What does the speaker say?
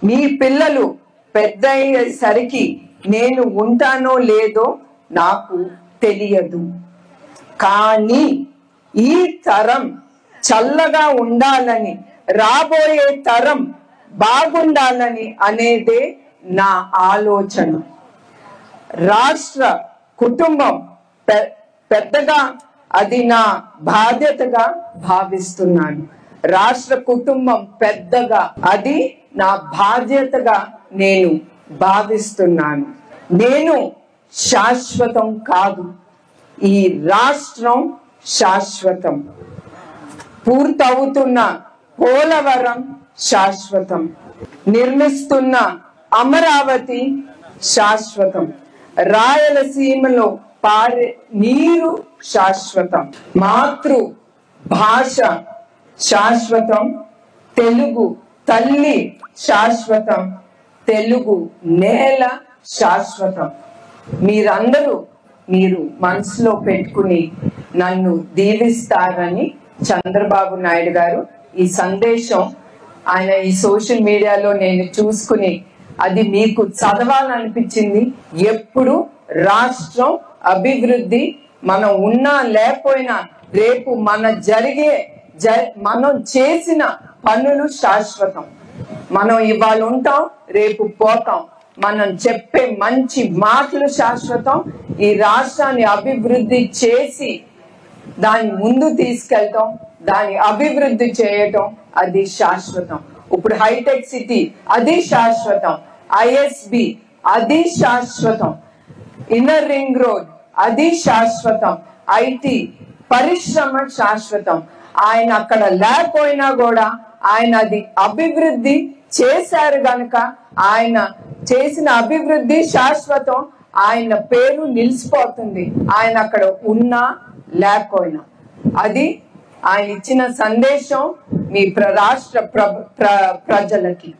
మీ పిల్లలు పెద్ద అయ్యేసరికి నేను ఉంటానో లేదో నాకు తెలియదు, కానీ ఈ తరం చల్లగా ఉండాలని, రాబోయే తరం బాగుండాలని అనేదే నా ఆలోచన. రాష్ట్ర కుటుంబం పెద్దగా అది నా బాధ్యతగా భావిస్తున్నాను. రాష్ట్ర కుటుంబం పెద్దగా అది నా బాధ్యతగా నేను భావిస్తున్నాను. నేను శాశ్వతం కాదు, ఈ రాష్ట్రం శాశ్వతం. పూర్తవుతున్న పోలవరం శాశ్వతం, నిర్మిస్తున్న అమరావతి శాశ్వతం, రాయలసీమలో పారే నీరు శాశ్వతం, మాతృ భాష శాశ్వతం, తెలుగు తల్లి శాశ్వతం, తెలుగు నేల శాశ్వతం. మీరందరూ మీరు మనసులో పెట్టుకుని నన్ను దీవిస్తారని చంద్రబాబు నాయుడు గారు ఈ సందేశం ఆయన ఈ సోషల్ మీడియాలో నేను చూసుకుని అది మీకు చదవాలనిపించింది. ఎప్పుడు రాష్ట్రం అభివృద్ధి, మనం ఉన్నా లేకపోయినా రేపు మనం చేసిన పనులు శాశ్వతం. మనం ఇవాళ ఉంటాం, రేపు పోతాం. మనం చెప్పే మంచి మాటలు శాశ్వతం. ఈ రాష్ట్రాన్ని అభివృద్ధి చేసి దాన్ని ముందు తీసుకెళ్తాం, దాన్ని అభివృద్ధి చేయటం అది శాశ్వతం. ఇప్పుడు హైటెక్ సిటీ అది శాశ్వతం, ఐఎస్బి అది శాశ్వతం, ఇన్నర్ రింగ్ రోడ్ అది శాశ్వతం, ఐటీ పరిశ్రమ శాశ్వతం. ఆయన అక్కడ లేకపోయినా కూడా ఆయన అది అభివృద్ధి చేశారు గనుక ఆయన చేసిన అభివృద్ధి శాశ్వతం. ఆయన పేరు నిలిచిపోతుంది, ఆయన అక్కడ ఉన్నా లేకపోయినా. అది ఆయన ఇచ్చిన సందేశం మీ రాష్ట్ర ప్రజలకి.